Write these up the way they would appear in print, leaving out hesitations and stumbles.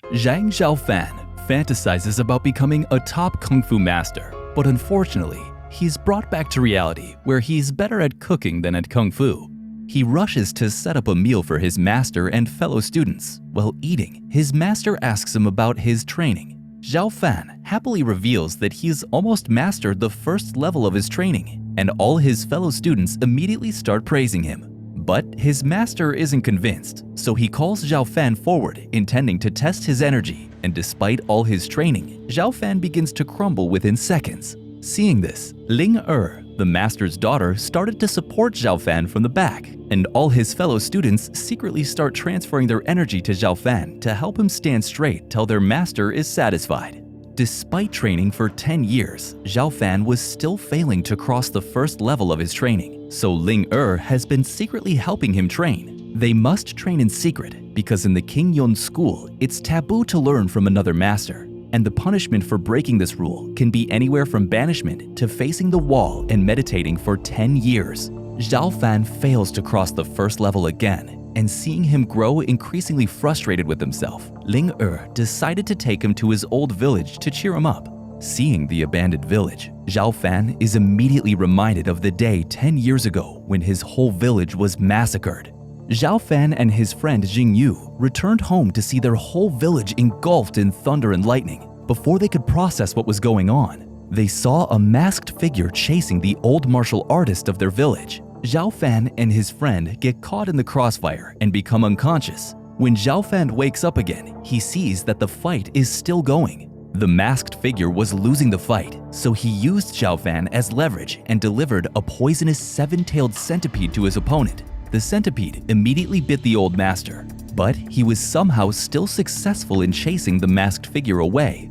Zhang Xiaofan fantasizes about becoming a top kung fu master, but unfortunately, he's brought back to reality where he's better at cooking than at kung fu. He rushes to set up a meal for his master and fellow students. While eating, his master asks him about his training. Xiaofan happily reveals that he's almost mastered the first level of his training, and all his fellow students immediately start praising him. But his master isn't convinced, so he calls Xiaofan forward, intending to test his energy, and despite all his training, Xiaofan begins to crumble within seconds. Seeing this, Ling the master's daughter, started to support Xiaofan from the back, and all his fellow students secretly start transferring their energy to Xiaofan to help him stand straight till their master is satisfied. Despite training for 10 years, Xiaofan was still failing to cross the first level of his training, so Ling has been secretly helping him train. They must train in secret because in the Qing Yun school, it's taboo to learn from another master, and the punishment for breaking this rule can be anywhere from banishment to facing the wall and meditating for 10 years. Xiaofan fails to cross the first level again, and seeing him grow increasingly frustrated with himself, Ling decided to take him to his old village to cheer him up. Seeing the abandoned village, Xiaofan is immediately reminded of the day 10 years ago when his whole village was massacred. Xiaofan and his friend Jing Yu returned home to see their whole village engulfed in thunder and lightning. Before they could process what was going on, they saw a masked figure chasing the old martial artist of their village. Xiaofan and his friend get caught in the crossfire and become unconscious. When Xiaofan wakes up again, he sees that the fight is still going. The masked figure was losing the fight, so he used Xiaofan as leverage and delivered a poisonous seven-tailed centipede to his opponent. The centipede immediately bit the old master, but he was somehow still successful in chasing the masked figure away.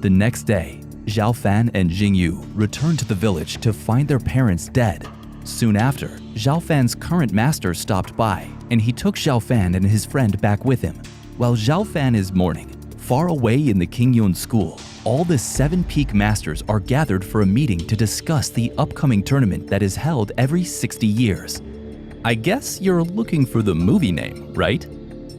The next day, Xiaofan and Jing Yu returned to the village to find their parents dead. Soon after, Xiaofan's current master stopped by, and he took Xiaofan and his friend back with him. While Xiaofan is mourning, far away in the Qing Yun school, all the 7 peak masters are gathered for a meeting to discuss the upcoming tournament that is held every 60 years. I guess you're looking for the movie name, right?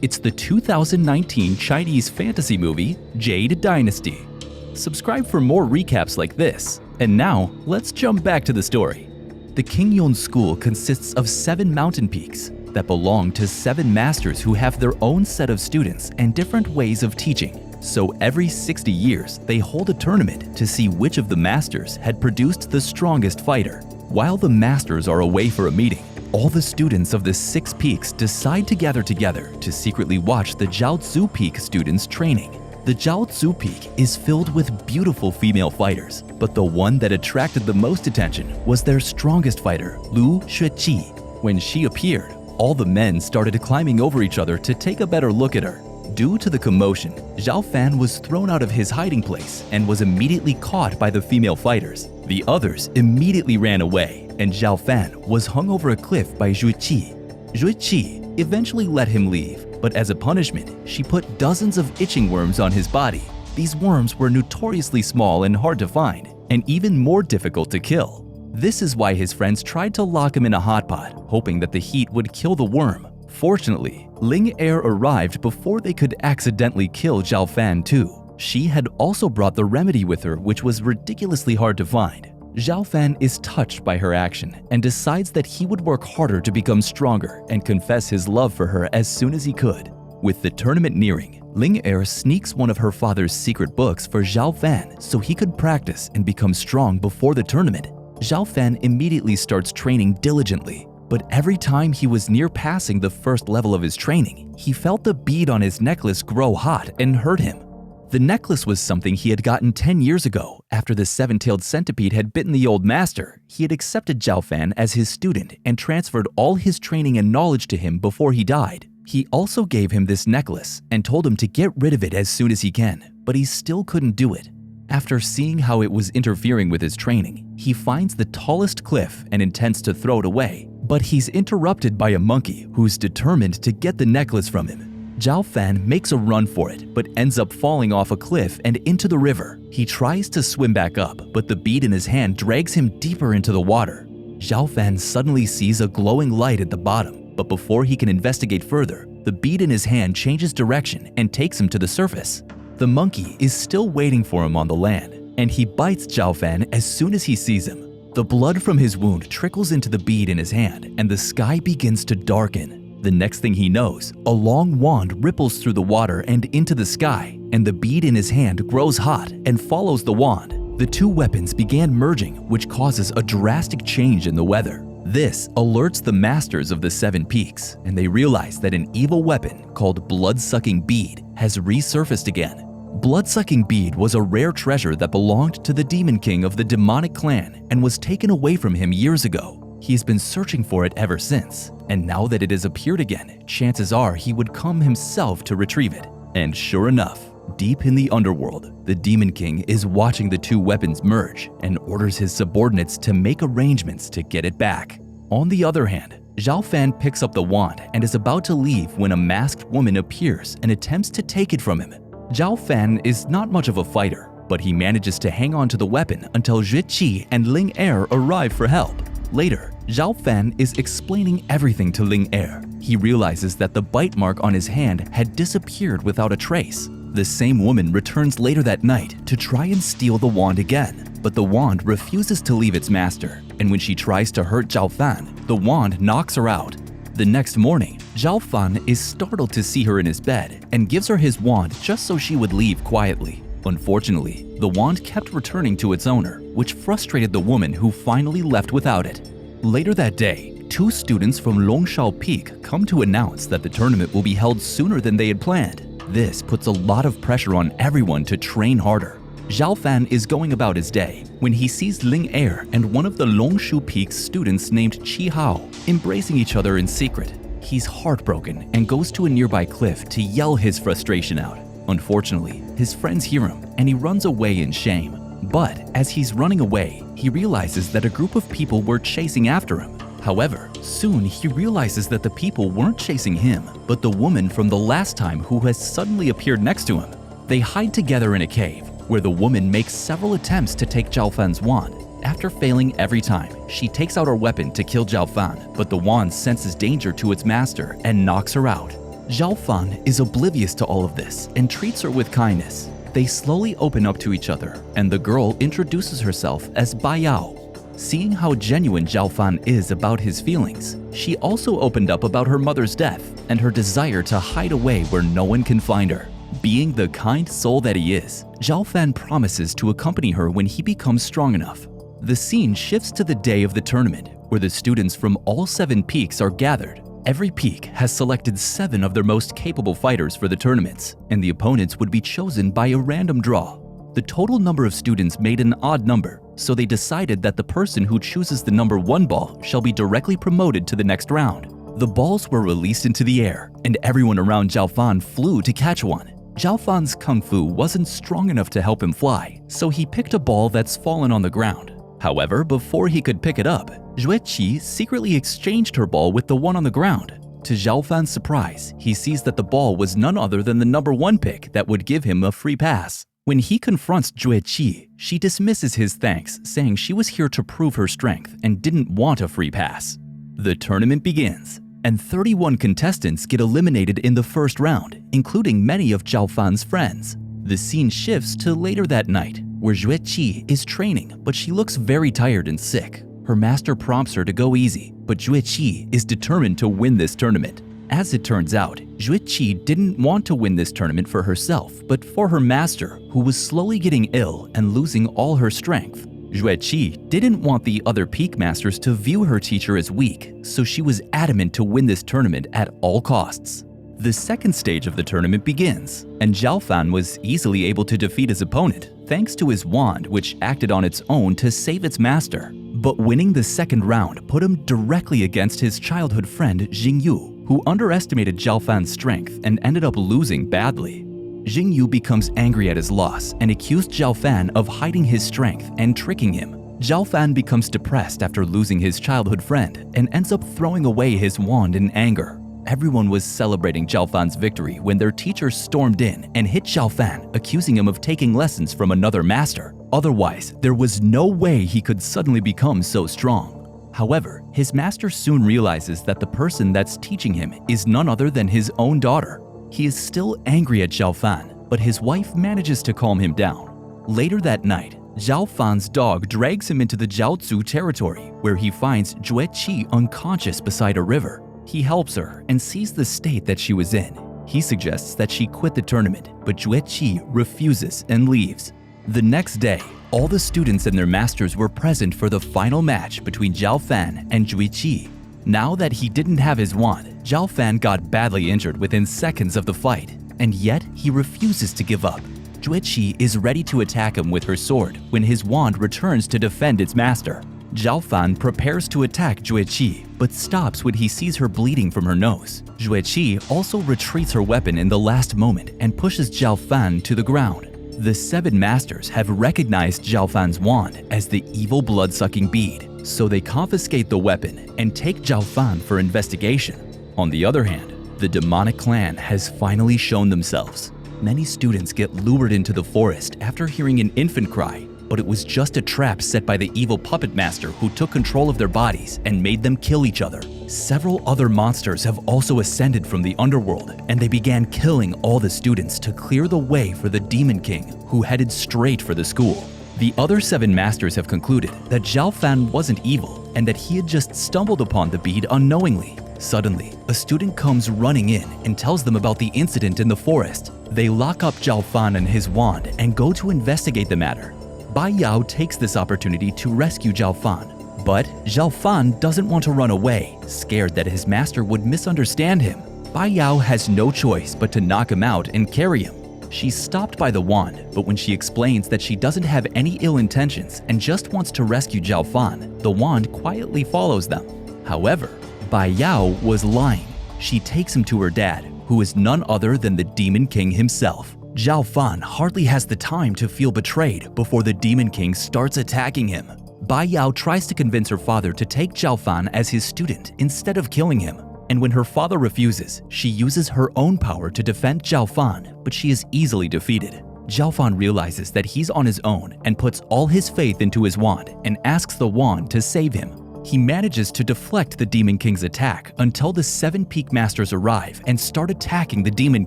It's the 2019 Chinese fantasy movie, Jade Dynasty. Subscribe for more recaps like this. And now, let's jump back to the story. The Qing Yun school consists of 7 mountain peaks that belong to 7 masters who have their own set of students and different ways of teaching. So every 60 years, they hold a tournament to see which of the masters had produced the strongest fighter. While the masters are away for a meeting, all the students of the 6 peaks decide to gather together to secretly watch the Jiaozu Peak students training. The Jiaozu Peak is filled with beautiful female fighters, but the one that attracted the most attention was their strongest fighter, Lu Xueqi. When she appeared, all the men started climbing over each other to take a better look at her. Due to the commotion, Xiaofan was thrown out of his hiding place and was immediately caught by the female fighters. The others immediately ran away, and Xiaofan was hung over a cliff by Xueqi. Xueqi eventually let him leave, but as a punishment, she put dozens of itching worms on his body. These worms were notoriously small and hard to find, and even more difficult to kill. This is why his friends tried to lock him in a hot pot, hoping that the heat would kill the worm. Fortunately, Ling arrived before they could accidentally kill Xiaofan too. She had also brought the remedy with her, which was ridiculously hard to find. Xiaofan is touched by her action and decides that he would work harder to become stronger and confess his love for her as soon as he could. With the tournament nearing, Ling sneaks one of her father's secret books for Xiaofan so he could practice and become strong before the tournament. Xiaofan immediately starts training diligently, but every time he was near passing the first level of his training, he felt the bead on his necklace grow hot and hurt him. The necklace was something he had gotten 10 years ago. After the seven-tailed centipede had bitten the old master, he had accepted Xiaofan as his student and transferred all his training and knowledge to him before he died. He also gave him this necklace and told him to get rid of it as soon as he can, but he still couldn't do it. After seeing how it was interfering with his training, he finds the tallest cliff and intends to throw it away, but he's interrupted by a monkey who's determined to get the necklace from him. Xiaofan makes a run for it, but ends up falling off a cliff and into the river. He tries to swim back up, but the bead in his hand drags him deeper into the water. Xiaofan suddenly sees a glowing light at the bottom, but before he can investigate further, The bead in his hand changes direction and takes him to the surface. The monkey is still waiting for him on the land, and he bites Xiaofan as soon as he sees him. The blood from his wound trickles into the bead in his hand, and the sky begins to darken. The next thing he knows, a long wand ripples through the water and into the sky, and the bead in his hand grows hot and follows the wand. The two weapons began merging, which causes a drastic change in the weather. This alerts the masters of the Seven Peaks, and they realize that an evil weapon called Blood-Sucking Bead has resurfaced again. Blood-Sucking Bead was a rare treasure that belonged to the Demon King of the demonic clan and was taken away from him years ago. He's been searching for it ever since, and now that it has appeared again, chances are he would come himself to retrieve it. And sure enough, deep in the underworld, the Demon King is watching the two weapons merge and orders his subordinates to make arrangements to get it back. On the other hand, Xiaofan picks up the wand and is about to leave when a masked woman appears and attempts to take it from him. Xiaofan is not much of a fighter, but he manages to hang on to the weapon until Jue Qi and Ling Er arrive for help. Later, Xiaofan is explaining everything to Ling Er. He realizes that the bite mark on his hand had disappeared without a trace. The same woman returns later that night to try and steal the wand again, but the wand refuses to leave its master, and when she tries to hurt Xiaofan, the wand knocks her out. The next morning, Xiaofan is startled to see her in his bed and gives her his wand just so she would leave quietly. Unfortunately, the wand kept returning to its owner, which frustrated the woman who finally left without it. Later that day, two students from Longshao Peak come to announce that the tournament will be held sooner than they had planned. This puts a lot of pressure on everyone to train harder. Xiaofan is going about his day when he sees Ling Er and one of the Longshu Peak's students named Qi Hao embracing each other in secret. He's heartbroken and goes to a nearby cliff to yell his frustration out. Unfortunately, his friends hear him and he runs away in shame. But as he's running away, he realizes that a group of people were chasing after him. However, soon he realizes that the people weren't chasing him, but the woman from the last time who has suddenly appeared next to him. They hide together in a cave, where the woman makes several attempts to take Xiaofan's wand. After failing every time, she takes out her weapon to kill Xiaofan, but the wand senses danger to its master and knocks her out. Xiaofan is oblivious to all of this and treats her with kindness. They slowly open up to each other, and the girl introduces herself as Baiyao. Seeing how genuine Xiaofan is about his feelings, she also opened up about her mother's death and her desire to hide away where no one can find her. Being the kind soul that he is, Xiaofan promises to accompany her when he becomes strong enough. The scene shifts to the day of the tournament, where the students from all 7 peaks are gathered. Every peak has selected 7 of their most capable fighters for the tournaments, and the opponents would be chosen by a random draw. The total number of students made an odd number, so they decided that the person who chooses the number 1 ball shall be directly promoted to the next round. The balls were released into the air, and everyone around Xiaofan flew to catch one. Xiaofan's kung fu wasn't strong enough to help him fly, so he picked a ball that's fallen on the ground. However, before he could pick it up, Jue Qi secretly exchanged her ball with the one on the ground. To Xiaofan's surprise, he sees that the ball was none other than the number 1 pick that would give him a free pass. When he confronts Jue Qi, she dismisses his thanks, saying she was here to prove her strength and didn't want a free pass. The tournament begins, and 31 contestants get eliminated in the first round, including many of Xiaofan's friends. The scene shifts to later that night, where Jue Qi is training, but she looks very tired and sick. Her master prompts her to go easy, but Jue Qi is determined to win this tournament. As it turns out, Jue Qi didn't want to win this tournament for herself, but for her master, who was slowly getting ill and losing all her strength. Jue Qi didn't want the other peak masters to view her teacher as weak, so she was adamant to win this tournament at all costs. The second stage of the tournament begins, and Xiaofan was easily able to defeat his opponent thanks to his wand, which acted on its own to save its master. But winning the second round put him directly against his childhood friend Jingyu, who underestimated Xiaofan's strength and ended up losing badly. Jingyu becomes angry at his loss and accused Xiaofan of hiding his strength and tricking him. Xiaofan becomes depressed after losing his childhood friend and ends up throwing away his wand in anger. Everyone was celebrating Xiaofan's victory when their teacher stormed in and hit Xiaofan, accusing him of taking lessons from another master. Otherwise, there was no way he could suddenly become so strong. However, his master soon realizes that the person that's teaching him is none other than his own daughter. He is still angry at Xiaofan, but his wife manages to calm him down. Later that night, Xiaofan's dog drags him into the Jiaozu territory, where he finds Jue Qi unconscious beside a river. He helps her and sees the state that she was in. He suggests that she quit the tournament, but Jue Qi refuses and leaves. The next day, all the students and their masters were present for the final match between Xiaofan and Jue Qi. Now that he didn't have his wand, Xiaofan got badly injured within seconds of the fight, and yet he refuses to give up. Jue Qi is ready to attack him with her sword when his wand returns to defend its master. Xiaofan prepares to attack Jue Qi, but stops when he sees her bleeding from her nose. Jue Qi also retreats her weapon in the last moment and pushes Xiaofan to the ground. The 7 masters have recognized Xiaofan's wand as the evil blood-sucking bead, so they confiscate the weapon and take Xiaofan for investigation. On the other hand, the demonic clan has finally shown themselves. Many students get lured into the forest after hearing an infant cry, but it was just a trap set by the evil puppet master who took control of their bodies and made them kill each other. Several other monsters have also ascended from the underworld, and they began killing all the students to clear the way for the Demon King, who headed straight for the school. The other 7 masters have concluded that Xiaofan wasn't evil and that he had just stumbled upon the bead unknowingly. Suddenly, a student comes running in and tells them about the incident in the forest. They lock up Xiaofan and his wand and go to investigate the matter. Bai Yao takes this opportunity to rescue Xiaofan, but Xiaofan doesn't want to run away, scared that his master would misunderstand him. Bai Yao has no choice but to knock him out and carry him. She's stopped by the wand, but when she explains that she doesn't have any ill intentions and just wants to rescue Xiaofan, the wand quietly follows them. However, Bai Yao was lying. She takes him to her dad, who is none other than the Demon King himself. Xiaofan hardly has the time to feel betrayed before the Demon King starts attacking him. Bai Yao tries to convince her father to take Xiaofan as his student instead of killing him. And when her father refuses, she uses her own power to defend Xiaofan, but she is easily defeated. Xiaofan realizes that he's on his own and puts all his faith into his wand and asks the wand to save him. He manages to deflect the Demon King's attack until the 7 Peak Masters arrive and start attacking the Demon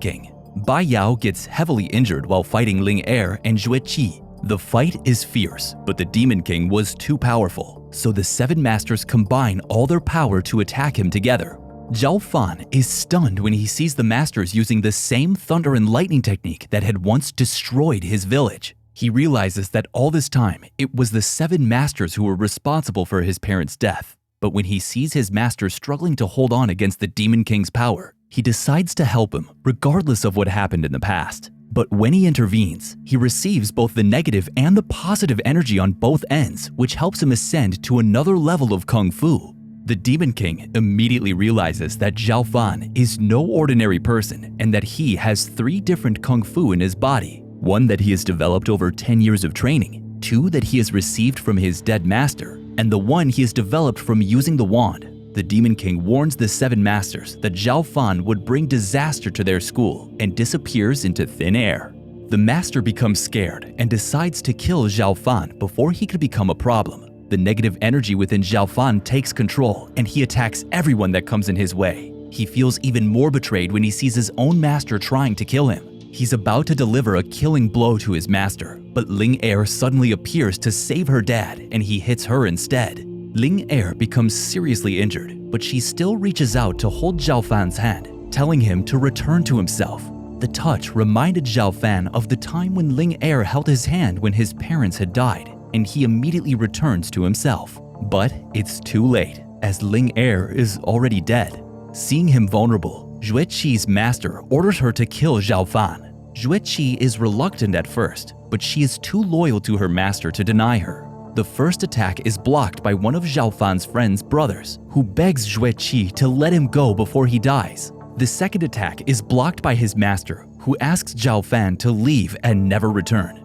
King. Bai Yao gets heavily injured while fighting Ling Er and Jue Qi. The fight is fierce, but the Demon King was too powerful, so the 7 masters combine all their power to attack him together. Xiaofan is stunned when he sees the masters using the same thunder and lightning technique that had once destroyed his village. He realizes that all this time, it was the 7 masters who were responsible for his parents' death. But when he sees his master struggling to hold on against the Demon King's power, he decides to help him, regardless of what happened in the past. But when he intervenes, he receives both the negative and the positive energy on both ends, which helps him ascend to another level of Kung Fu. The Demon King immediately realizes that Xiaofan is no ordinary person and that he has 3 different Kung Fu in his body. 1 that he has developed over 10 years of training, 2 that he has received from his dead master, and the 1 he has developed from using the wand. The Demon King warns the 7 masters that Xiaofan would bring disaster to their school and disappears into thin air. The master becomes scared and decides to kill Xiaofan before he could become a problem. The negative energy within Xiaofan takes control and he attacks everyone that comes in his way. He feels even more betrayed when he sees his own master trying to kill him. He's about to deliver a killing blow to his master, but Ling Er suddenly appears to save her dad and he hits her instead. Ling Er becomes seriously injured, but she still reaches out to hold Xiaofan's hand, telling him to return to himself. The touch reminded Xiaofan of the time when Ling Er held his hand when his parents had died, and he immediately returns to himself. But it's too late, as Ling Er is already dead. Seeing him vulnerable, Jue Qi's master orders her to kill Xiaofan. Jue Qi is reluctant at first, but she is too loyal to her master to deny her. The first attack is blocked by one of Xiaofan's friend's brothers, who begs Jue Qi to let him go before he dies. The second attack is blocked by his master, who asks Xiaofan to leave and never return.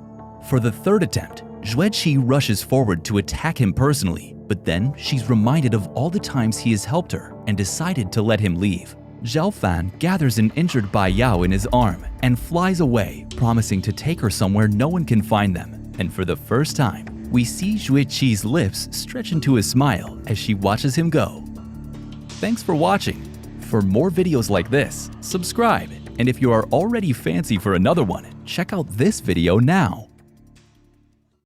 For the third attempt, Jue Qi rushes forward to attack him personally, but then she's reminded of all the times he has helped her and decided to let him leave. Xiaofan gathers an injured Bai Yao in his arm and flies away, promising to take her somewhere no one can find them. And for the first time, We see Xue Qi's lips stretch into a smile as she watches him go. Thanks for watching. For more videos like this, subscribe, and if you are already fancy for another one, check out this video now.